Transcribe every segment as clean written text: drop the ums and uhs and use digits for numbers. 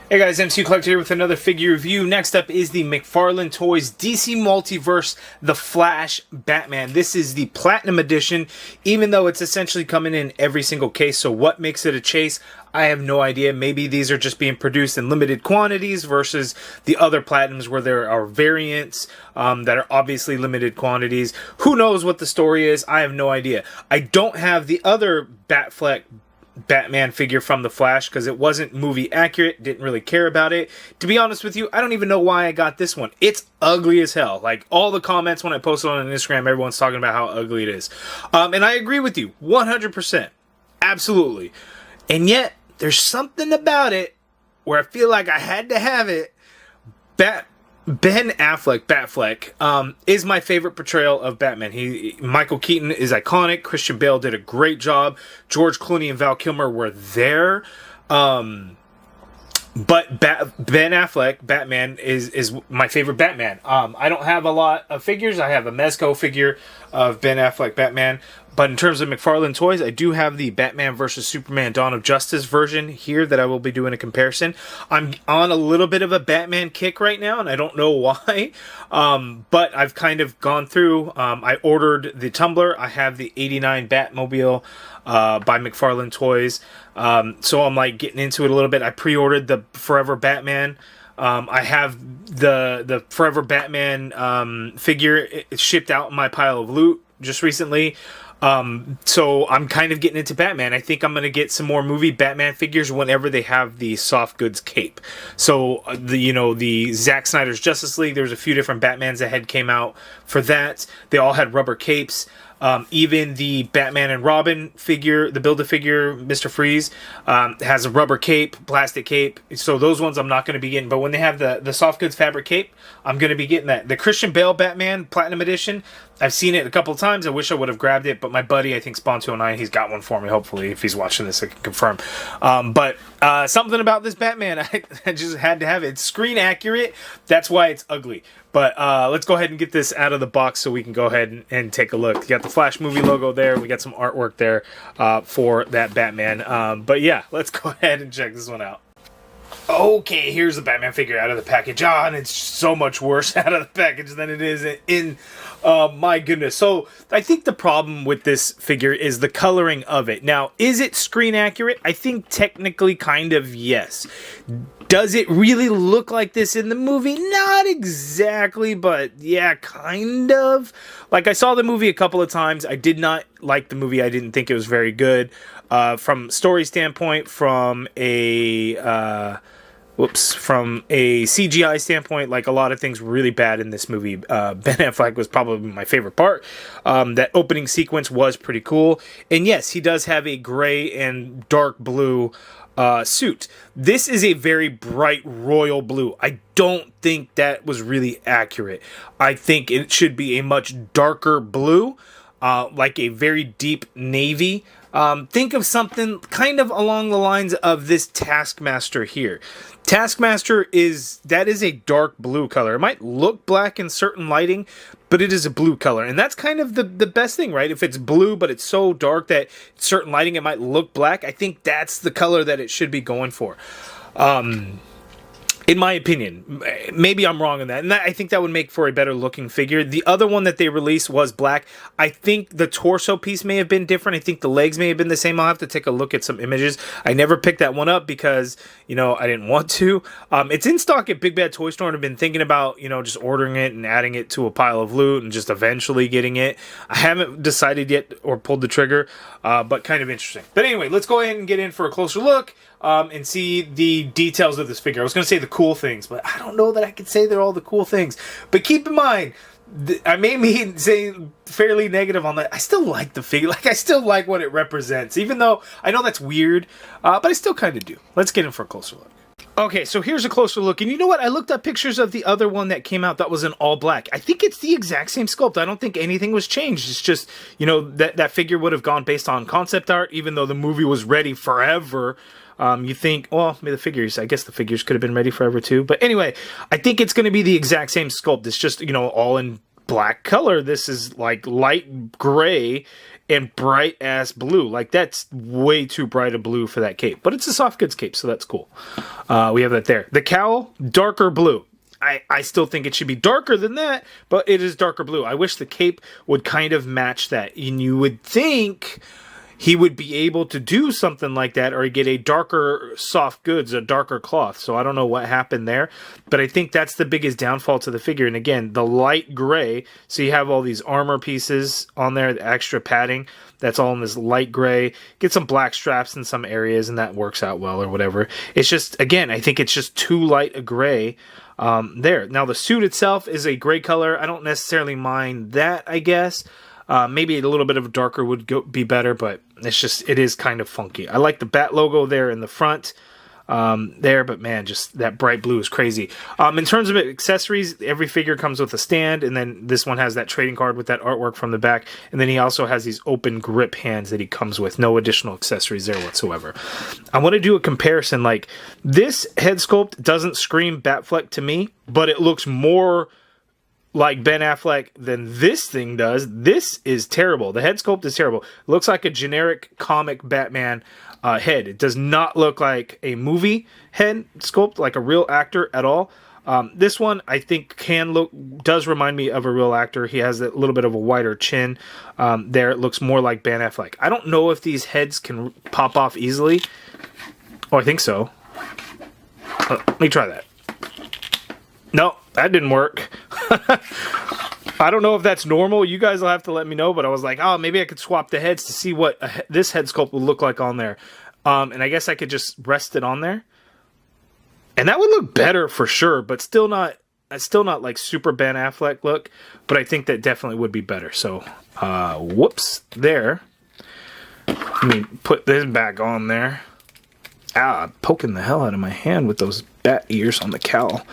Hey guys, MCU Collector here with another figure review. Next up is the McFarlane Toys DC Multiverse The Flash Batman. This is the Platinum Edition, even though it's essentially coming in every single case. So what makes it a chase? I have no idea. Maybe these are just being produced in limited quantities versus the other Platinums where there are variants that are obviously limited quantities. Who knows what the story is? I have no idea. I don't have the other Batfleck Batman figure from The Flash because it wasn't movie accurate, didn't really care about it. To be honest with you, I don't even know why I got this one. It's ugly as hell. Like, all the comments when I posted on Instagram, everyone's talking about how ugly it is. And I agree with you, 100%. Absolutely. And yet, there's something about it where I feel like I had to have it. Ben Affleck, Batfleck, is my favorite portrayal of Batman. Michael Keaton is iconic. Christian Bale did a great job. George Clooney and Val Kilmer were there. But Ben Affleck, Batman, is my favorite Batman. I don't have a lot of figures. I have a Mezco figure of Ben Affleck, Batman. But in terms of McFarlane Toys, I do have the Batman vs. Superman Dawn of Justice version here that I will be doing a comparison. I'm on a little bit of a Batman kick right now, and I don't know why. But I've kind of gone through. I ordered the tumbler. I have the 89 Batmobile by McFarlane Toys. So I'm like getting into it a little bit. I pre-ordered the Forever Batman. I have the Forever Batman figure. It shipped out in my pile of loot just recently. So I'm kind of getting into Batman. I think I'm going to get some more movie Batman figures whenever they have the soft goods cape. So the Zack Snyder's Justice League, there's a few different Batmans that had came out for that. They all had rubber capes. Even the Batman and Robin figure, the Build-A-Figure, Mr. Freeze, has a rubber cape, plastic cape. So those ones I'm not going to be getting. But when they have the soft goods fabric cape, I'm going to be getting that. The Christian Bale Batman Platinum Edition, I've seen it a couple of times. I wish I would have grabbed it. But my buddy, I think Spawn209, he's got one for me. Hopefully, if he's watching this, I can confirm. But something about this Batman, I just had to have it. It's screen accurate. That's why it's ugly. But let's go ahead and get this out of the box so we can go ahead and take a look. You got the Flash movie logo there. We got some artwork there for that Batman. But yeah, let's go ahead and check this one out. Okay, here's the Batman figure out of the package. And it's so much worse out of the package than it is in my goodness. So I think the problem with this figure is the coloring of it. Now, is it screen accurate? I think technically kind of yes. Does it really look like this in the movie? Not exactly, but yeah, kind of. Like, I saw the movie a couple of times. I did not like the movie. I didn't think it was very good. From story standpoint, from a CGI standpoint, like, a lot of things were really bad in this movie. Ben Affleck was probably my favorite part. That opening sequence was pretty cool. And yes, he does have a gray and dark blue suit. This is a very bright royal blue. I don't think that was really accurate. I think it should be a much darker blue, like a very deep navy. Think of something kind of along the lines of this Taskmaster here. Taskmaster is a dark blue color. It might look black in certain lighting, but it is a blue color. And that's kind of the best thing, right? If it's blue, but it's so dark that certain lighting, it might look black. I think that's the color that it should be going for. In my opinion. Maybe I'm wrong on that. And I think that would make for a better looking figure. The other one that they released was black. I think the torso piece may have been different. I think the legs may have been the same. I'll have to take a look at some images. I never picked that one up because, I didn't want to. It's in stock at Big Bad Toy Store, and I've been thinking about, just ordering it and adding it to a pile of loot and just eventually getting it. I haven't decided yet or pulled the trigger, but kind of interesting. But anyway, let's go ahead and get in for a closer look. And see the details of this figure. I was going to say the cool things, but I don't know that I could say they're all the cool things. But keep in mind, I may say fairly negative on that. I still like the figure. Like, I still like what it represents, even though I know that's weird, but I still kind of do. Let's get in for a closer look. Okay, so here's a closer look, and you know what? I looked up pictures of the other one that came out that was in all black. I think it's the exact same sculpt. I don't think anything was changed. It's just, that figure would have gone based on concept art, even though the movie was ready forever. You think, well, maybe I guess the figures could have been ready forever too. But anyway, I think it's going to be the exact same sculpt. It's just, all in black color. This is like light gray and bright ass blue. Like, that's way too bright a blue for that cape, but it's a soft goods cape, so that's cool. We have that there. The cowl, darker blue. I still think it should be darker than that, but it is darker blue. I wish the cape would kind of match that, and you would think he would be able to do something like that, or get a darker soft goods, a darker cloth. So I don't know what happened there, but I think that's the biggest downfall to the figure. And again, the light gray, so you have all these armor pieces on there, the extra padding, that's all in this light gray. Get some black straps in some areas, and that works out well or whatever. It's just, again, I think it's just too light a gray there. Now the suit itself is a gray color. I don't necessarily mind that, I guess. Maybe a little bit of a darker would be better, but it is kind of funky. I like the bat logo there in the front there, but man, just that bright blue is crazy. In terms of accessories, every figure comes with a stand, and then this one has that trading card with that artwork from the back, and then he also has these open grip hands that he comes with. No additional accessories there whatsoever. I want to do a comparison. Like, this head sculpt doesn't scream Batfleck to me, but it looks more like Ben Affleck than this thing does. This is terrible. The head sculpt is terrible. It looks like a generic comic Batman head. It does not look like a movie head sculpt, like a real actor at all. This one, I think, does remind me of a real actor. He has a little bit of a wider chin there. It looks more like Ben Affleck. I don't know if these heads can pop off easily. Oh, I think so. Let me try that. No, that didn't work. I don't know if that's normal. You guys will have to let me know, but I was like, oh, maybe I could swap the heads to see what this head sculpt would look like on there. And I guess I could just rest it on there. And that would look better for sure, but still not like super Ben Affleck look, but I think that definitely would be better. So, whoops, there. Let me put this back on there. I'm poking the hell out of my hand with those bat ears on the cowl.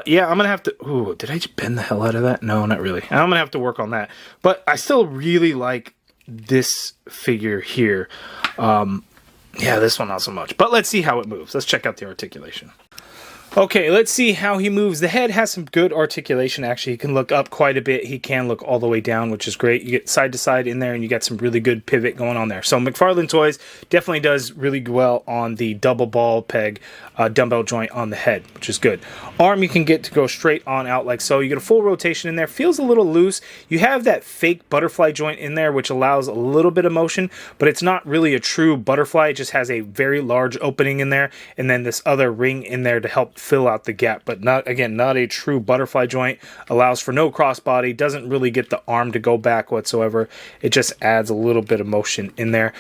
Yeah, I'm going to have to... Ooh, did I just bend the hell out of that? No, not really. I'm going to have to work on that. But I still really like this figure here. Yeah, this one not so much. But let's see how it moves. Let's check out the articulation. Okay, let's see how he moves. The head has some good articulation, actually. He can look up quite a bit. He can look all the way down, which is great. You get side to side in there, and you got some really good pivot going on there. So McFarlane Toys definitely does really well on the double ball peg dumbbell joint on the head, which is good. Arm you can get to go straight on out like so. You get a full rotation in there. Feels a little loose. You have that fake butterfly joint in there, which allows a little bit of motion, but it's not really a true butterfly. It just has a very large opening in there, and then this other ring in there to help fill out the gap, but not a true butterfly joint. Allows for no crossbody, doesn't really get the arm to go back whatsoever. It just adds a little bit of motion in there.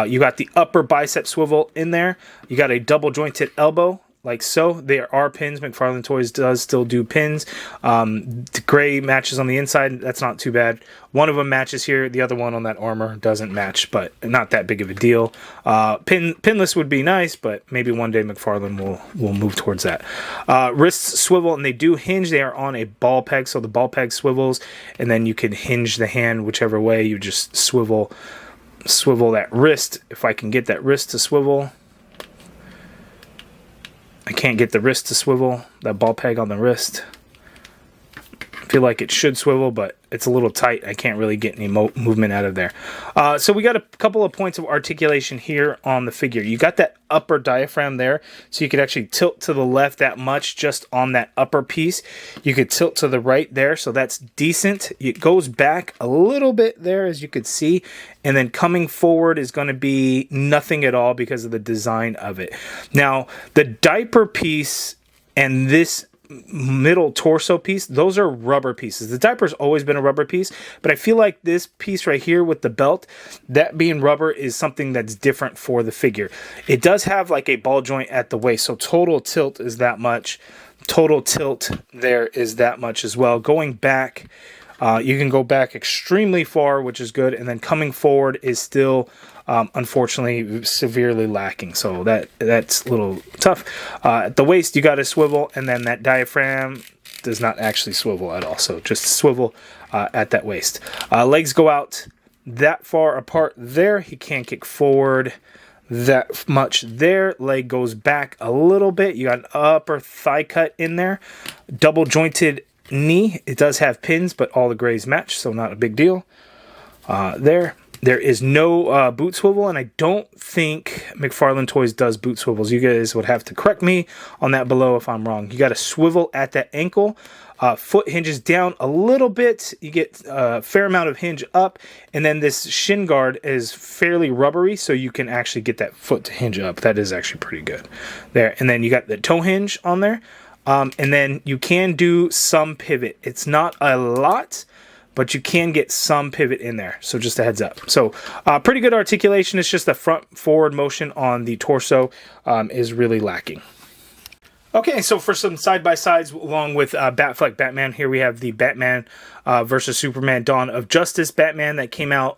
You got the upper bicep swivel in there. You got a double jointed elbow like so. There are pins. McFarlane Toys does still do pins. The gray matches on the inside. That's not too bad. One of them matches here. The other one on that armor doesn't match, but not that big of a deal. Pinless would be nice, but maybe one day McFarlane will move towards that. Wrists swivel, and they do hinge. They are on a ball peg, so the ball peg swivels, and then you can hinge the hand whichever way. You just swivel that wrist. If I can get that wrist to swivel. I can't get the wrist to swivel, that ball peg on the wrist. I feel like it should swivel, but it's a little tight. I can't really get any movement out of there. So we got a couple of points of articulation here on the figure. You got that upper diaphragm there, so you could actually tilt to the left that much just on that upper piece. You could tilt to the right there, so that's decent. It goes back a little bit there, as you could see, and then coming forward is going to be nothing at all because of the design of it. Now, the diaper piece and this middle torso piece, those are rubber pieces. The diaper's always been a rubber piece, but I feel like this piece right here with the belt, that being rubber, is something that's different for the figure. It does have like a ball joint at the waist, so total tilt is that much. Total tilt there is that much as well. Going back, you can go back extremely far, which is good, and then coming forward is still unfortunately severely lacking, so that's a little tough. At the waist you got to swivel, and then that diaphragm does not actually swivel at all, so just swivel at that waist. Legs go out that far apart there. He can't kick forward that much there. Leg goes back a little bit. You got an upper thigh cut in there. Double jointed knee. It does have pins, but all the grays match, so not a big deal. There is no boot swivel, and I don't think McFarlane Toys does boot swivels. You guys would have to correct me on that below if I'm wrong. You got a swivel at that ankle. Foot hinges down a little bit. You get a fair amount of hinge up, and then this shin guard is fairly rubbery, so you can actually get that foot to hinge up. That is actually pretty good there. And then you got the toe hinge on there, and then you can do some pivot. It's not a lot, but you can get some pivot in there. So just a heads up. So pretty good articulation. It's just the front forward motion on the torso is really lacking. Okay, so for some side-by-sides along with Batfleck Batman, here we have the Batman versus Superman Dawn of Justice Batman that came out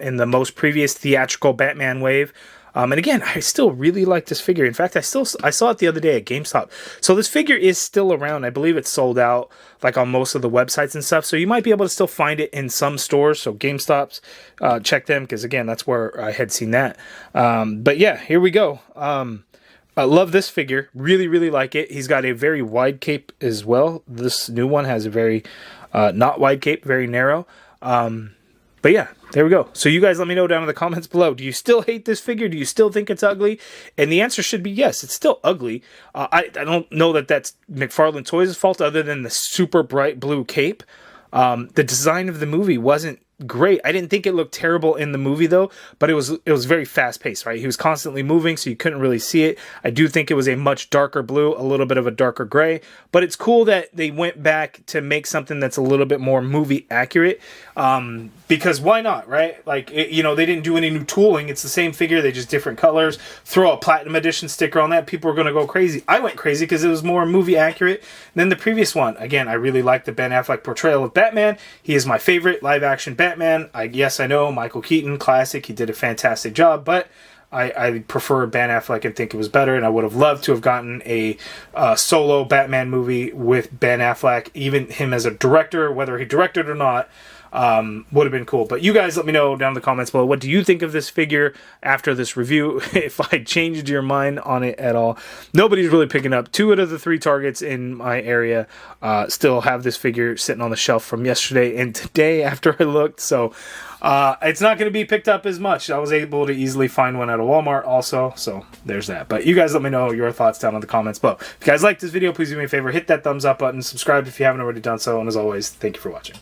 in the most previous theatrical Batman wave. And again, I still really like this figure. In fact, I saw it the other day at GameStop. So this figure is still around. I believe it's sold out like on most of the websites and stuff. So you might be able to still find it in some stores. So GameStops, check them because again, that's where I had seen that. But yeah, here we go. I love this figure. Really, really like it. He's got a very wide cape as well. This new one has a very not wide cape, very narrow. But yeah, there we go. So you guys let me know down in the comments below. Do you still hate this figure? Do you still think it's ugly? And the answer should be yes, it's still ugly. I don't know that that's McFarlane Toys' fault other than the super bright blue cape. The design of the movie wasn't great. I didn't think it looked terrible in the movie though, but it was very fast paced, right? He was constantly moving, so you couldn't really see it. I do think it was a much darker blue, a little bit of a darker gray, but it's cool that they went back to make something that's a little bit more movie accurate. Because why not, right? Like, you know, they didn't do any new tooling. It's the same figure, they just different colors. Throw a Platinum Edition sticker on that, people are going to go crazy. I went crazy because it was more movie accurate than the previous one. Again, I really like the Ben Affleck portrayal of Batman. He is my favorite live action Batman. Yes, I know, Michael Keaton, classic. He did a fantastic job, but I prefer Ben Affleck and think it was better, and I would have loved to have gotten a solo Batman movie with Ben Affleck, even him as a director, whether he directed or not. Would have been cool. But you guys let me know down in the comments below, what do you think of this figure after this review? If I changed your mind on it at all. Nobody's really picking up. 2 out of the 3 targets in my area still have this figure sitting on the shelf from yesterday and today after I looked. So it's not going to be picked up as much. I was able to easily find one at a Walmart also. So there's that. But you guys let me know your thoughts down in the comments below. If you guys like this video, please do me a favor. Hit that thumbs up button. Subscribe if you haven't already done so. And as always, thank you for watching.